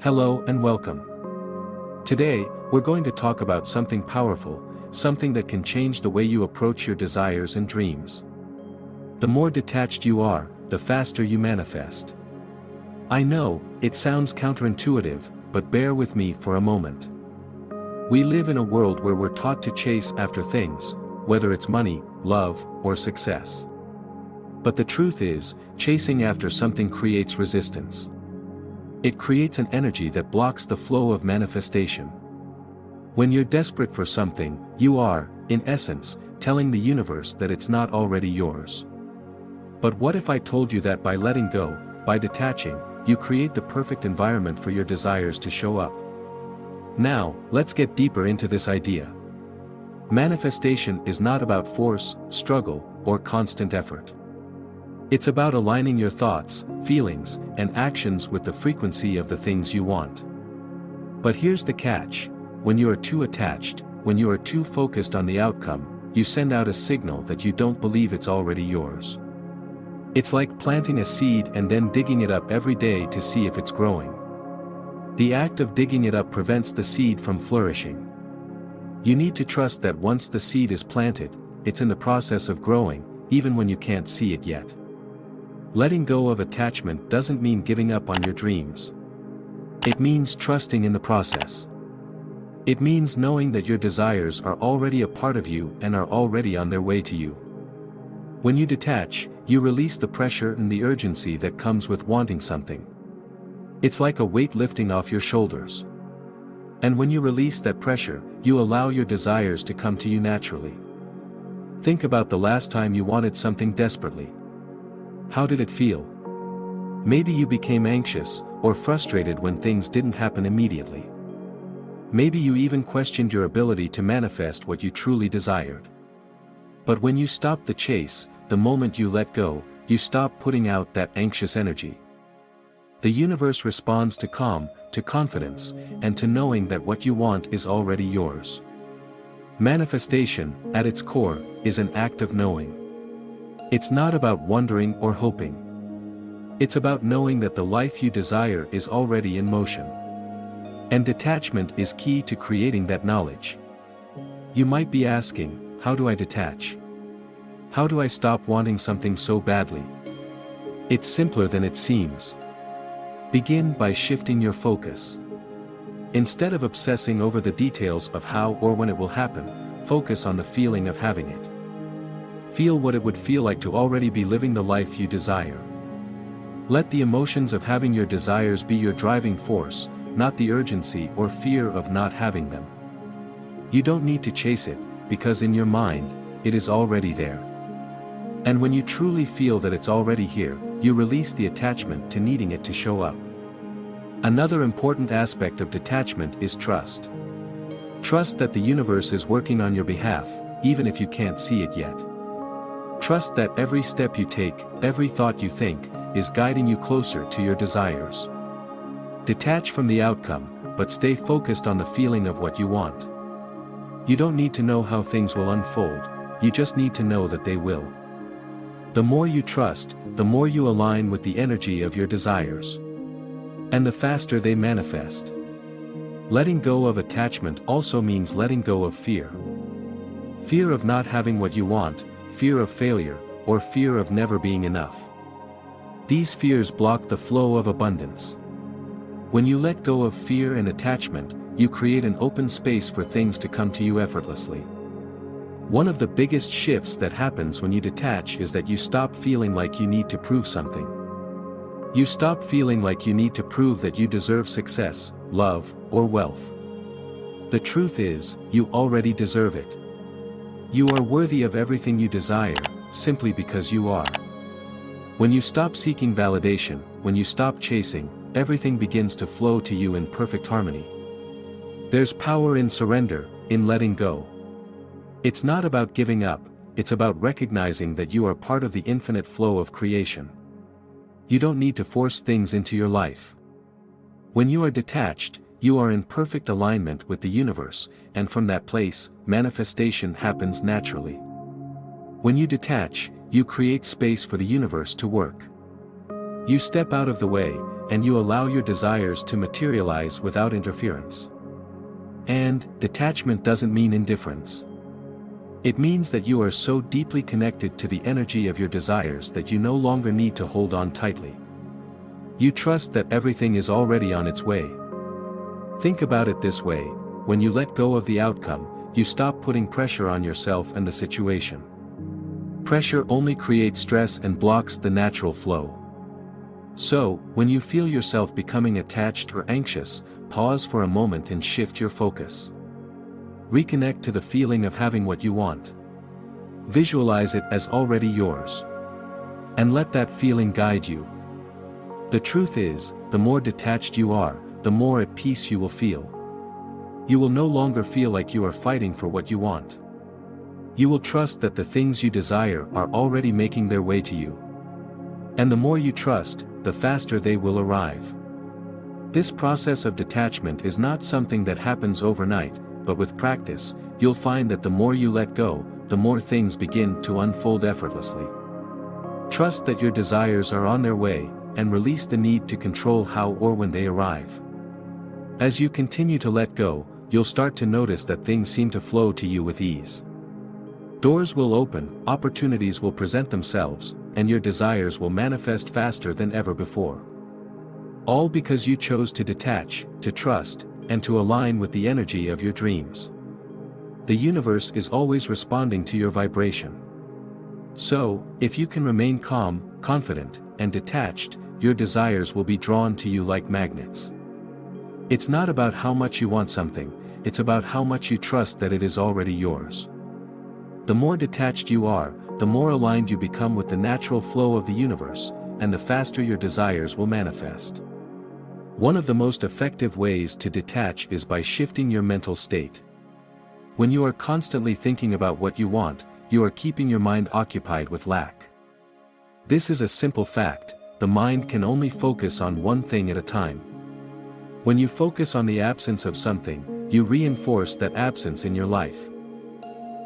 Hello and welcome. Today, we're going to talk about something powerful, something that can change the way you approach your desires and dreams. The more detached you are, the faster you manifest. I know, it sounds counterintuitive, but bear with me for a moment. We live in a world where we're taught to chase after things, whether it's money, love, or success. But the truth is, chasing after something creates resistance. It creates an energy that blocks the flow of manifestation. When you're desperate for something, you are, in essence, telling the universe that it's not already yours. But what if I told you that by letting go, by detaching, you create the perfect environment for your desires to show up? Now, let's get deeper into this idea. Manifestation is not about force, struggle, or constant effort. It's about aligning your thoughts, feelings, and actions with the frequency of the things you want. But here's the catch: when you are too attached, when you are too focused on the outcome, you send out a signal that you don't believe it's already yours. It's like planting a seed and then digging it up every day to see if it's growing. The act of digging it up prevents the seed from flourishing. You need to trust that once the seed is planted, it's in the process of growing, even when you can't see it yet. Letting go of attachment doesn't mean giving up on your dreams. It means trusting in the process. It means knowing that your desires are already a part of you and are already on their way to you. When you detach, you release the pressure and the urgency that comes with wanting something. It's like a weight lifting off your shoulders. And when you release that pressure, you allow your desires to come to you naturally. Think about the last time you wanted something desperately. How did it feel? Maybe you became anxious or frustrated when things didn't happen immediately. Maybe you even questioned your ability to manifest what you truly desired. But when you stop the chase, the moment you let go, you stop putting out that anxious energy. The universe responds to calm, to confidence, and to knowing that what you want is already yours. Manifestation, at its core, is an act of knowing. It's not about wondering or hoping. It's about knowing that the life you desire is already in motion. And detachment is key to creating that knowledge. You might be asking, how do I detach? How do I stop wanting something so badly? It's simpler than it seems. Begin by shifting your focus. Instead of obsessing over the details of how or when it will happen, focus on the feeling of having it. Feel what it would feel like to already be living the life you desire. Let the emotions of having your desires be your driving force, not the urgency or fear of not having them. You don't need to chase it, because in your mind, it is already there. And when you truly feel that it's already here, you release the attachment to needing it to show up. Another important aspect of detachment is trust. Trust that the universe is working on your behalf, even if you can't see it yet. Trust that every step you take, every thought you think, is guiding you closer to your desires. Detach from the outcome, but stay focused on the feeling of what you want. You don't need to know how things will unfold, you just need to know that they will. The more you trust, the more you align with the energy of your desires. And the faster they manifest. Letting go of attachment also means letting go of fear. Fear of not having what you want, fear of failure, or fear of never being enough. These fears block the flow of abundance. When you let go of fear and attachment, you create an open space for things to come to you effortlessly. One of the biggest shifts that happens when you detach is that you stop feeling like you need to prove something. You stop feeling like you need to prove that you deserve success, love, or wealth. The truth is, you already deserve it. You are worthy of everything you desire, simply because you are. When you stop seeking validation, when you stop chasing, everything begins to flow to you in perfect harmony. There's power in surrender, in letting go. It's not about giving up, it's about recognizing that you are part of the infinite flow of creation. You don't need to force things into your life. When you are detached, you are in perfect alignment with the universe, and from that place, manifestation happens naturally. When you detach, you create space for the universe to work. You step out of the way, and you allow your desires to materialize without interference. And detachment doesn't mean indifference. It means that you are so deeply connected to the energy of your desires that you no longer need to hold on tightly. You trust that everything is already on its way. Think about it this way: when you let go of the outcome, you stop putting pressure on yourself and the situation. Pressure only creates stress and blocks the natural flow. So, when you feel yourself becoming attached or anxious, pause for a moment and shift your focus. Reconnect to the feeling of having what you want. Visualize it as already yours. And let that feeling guide you. The truth is, the more detached you are, the more at peace you will feel. You will no longer feel like you are fighting for what you want. You will trust that the things you desire are already making their way to you. And the more you trust, the faster they will arrive. This process of detachment is not something that happens overnight, but with practice, you'll find that the more you let go, the more things begin to unfold effortlessly. Trust that your desires are on their way, and release the need to control how or when they arrive. As you continue to let go, you'll start to notice that things seem to flow to you with ease. Doors will open, opportunities will present themselves, and your desires will manifest faster than ever before. All because you chose to detach, to trust, and to align with the energy of your dreams. The universe is always responding to your vibration. So, if you can remain calm, confident, and detached, your desires will be drawn to you like magnets. It's not about how much you want something, it's about how much you trust that it is already yours. The more detached you are, the more aligned you become with the natural flow of the universe, and the faster your desires will manifest. One of the most effective ways to detach is by shifting your mental state. When you are constantly thinking about what you want, you are keeping your mind occupied with lack. This is a simple fact: the mind can only focus on one thing at a time. When you focus on the absence of something, you reinforce that absence in your life.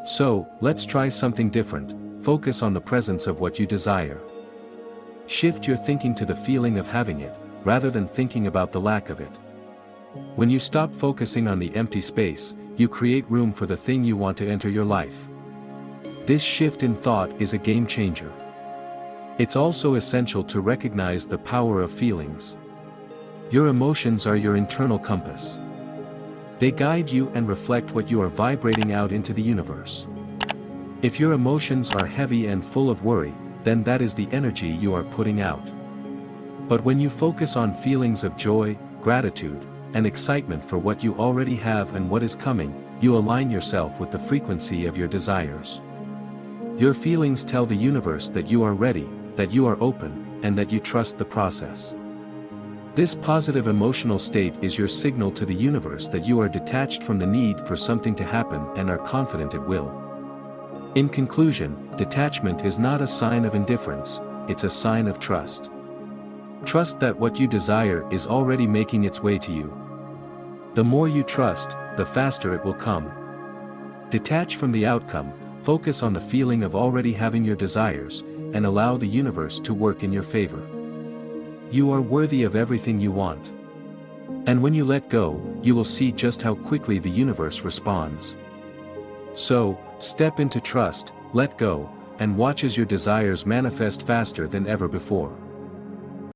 So, let's try something different: focus on the presence of what you desire. Shift your thinking to the feeling of having it, rather than thinking about the lack of it. When you stop focusing on the empty space, you create room for the thing you want to enter your life. This shift in thought is a game changer. It's also essential to recognize the power of feelings. Your emotions are your internal compass. They guide you and reflect what you are vibrating out into the universe. If your emotions are heavy and full of worry, then that is the energy you are putting out. But when you focus on feelings of joy, gratitude, and excitement for what you already have and what is coming, you align yourself with the frequency of your desires. Your feelings tell the universe that you are ready, that you are open, and that you trust the process. This positive emotional state is your signal to the universe that you are detached from the need for something to happen and are confident it will. In conclusion, detachment is not a sign of indifference, it's a sign of trust. Trust that what you desire is already making its way to you. The more you trust, the faster it will come. Detach from the outcome, focus on the feeling of already having your desires, and allow the universe to work in your favor. You are worthy of everything you want. And when you let go, you will see just how quickly the universe responds. So, step into trust, let go, and watch as your desires manifest faster than ever before.